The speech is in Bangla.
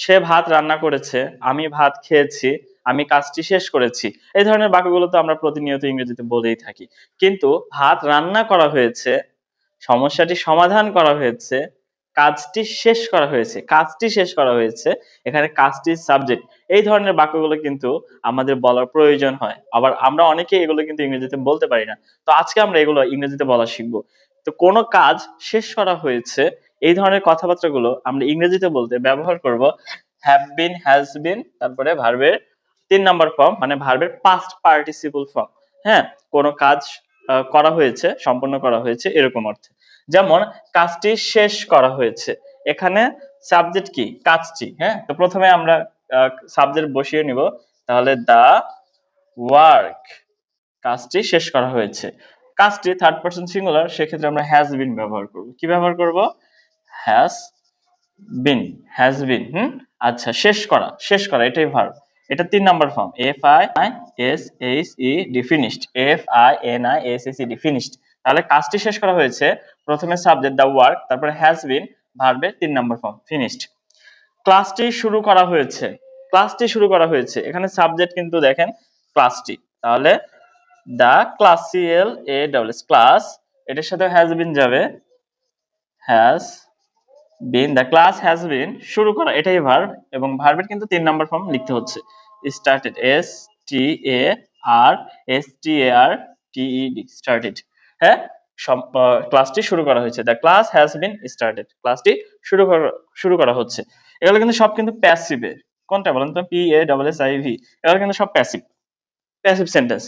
সে ভাত রান্না করেছে, আমি ভাত খেয়েছি, আমি কাজটি শেষ করেছি। এই ধরনের বাক্যগুলো তো আমরা প্রতিনিয়ত ইংরেজিতে বলেই থাকি। কিন্তু ভাত রান্না করা হয়েছে, সমস্যাটি সমাধান করা হয়েছে, কাজটি শেষ করা হয়েছে, কাজটি শেষ করা হয়েছে, এখানে কাজটি সাবজেক্ট। এই ধরনের বাক্যগুলো কিন্তু আমাদের বলার প্রয়োজন হয়। আবার আমরা অনেকেই এগুলো কিন্তু ইংরেজিতে বলতে পারি না। তো আজকে আমরা এগুলো ইংরেজিতে বলা শিখবো। তো কোনো কাজ শেষ করা হয়েছে, এই ধরনের কথাবার্তাগুলো আমরা ইংরেজিতে বলতে ব্যবহার করব হ্যাভ বিন, হ্যাজ বিন, তারপরে ভার্বের ৩ নাম্বার ফর্ম মানে ভার্বের পাস্ট পার্টিসিপল ফর্ম। হ্যাঁ? কোনো কাজ করা হয়েছে, সম্পন্ন করা হয়েছে এরকম অর্থে। যেমন কাজটি শেষ করা হয়েছে। এখানে সাবজেক্ট কি? কাজটি, হ্যাঁ? তো প্রথমে আমরা সাবজেক্ট বসিয়ে নিব। তাহলে দ্য ওয়ার্ক, কাজটি শেষ করা হয়েছে। কাজটি থার্ড পারসন সিঙ্গুলার, সেক্ষেত্রে আমরা হ্যাজ বিন ব্যবহার করব। কি ব্যবহার করব? Has been, has been. আচ্ছা, শেষ করা, শেষ করা এটাই ভার্ব। এটা ৩ number form, F I S H E D, finished, F I N I S S E D, finished. তাহলে কাজটি শেষ করা হয়েছে, প্রথমে সাবজেক্ট দ্য ওয়ার্ক, তারপরে হ্যাজ বিন, ভার্বের ৩ নাম্বার ফর্ম, ফিনিশড। ক্লাসটি শুরু করা হয়েছে, ক্লাসটি শুরু করা হয়েছে, এখানে সাবজেক্ট কিন্তু দেখেন ক্লাসটি। তাহলে the class, C L A double S, class, এটার সাথে হ্যাজ বিন যাবে, has been, the class has been, শুরু করা এটাই ভার্ব, এবং ভার্বের কিন্তু ৩ নাম্বার ফর্ম লিখতে হচ্ছে, স্টার্টেড, এস টি এ আর এস টি এ আর টি ই ডি, স্টার্টেড। হ্যাঁ, ক্লাসটি শুরু করা হয়েছে, the class has bin started, ক্লাসটি শুরু করা হচ্ছে। এগুলো কিন্তু সব কিন্তু প্যাসিভে। কোনটা বলেন তো? P A double S I V, এগুলো কিন্তু সব প্যাসিভ, প্যাসিভ সেন্টেন্স।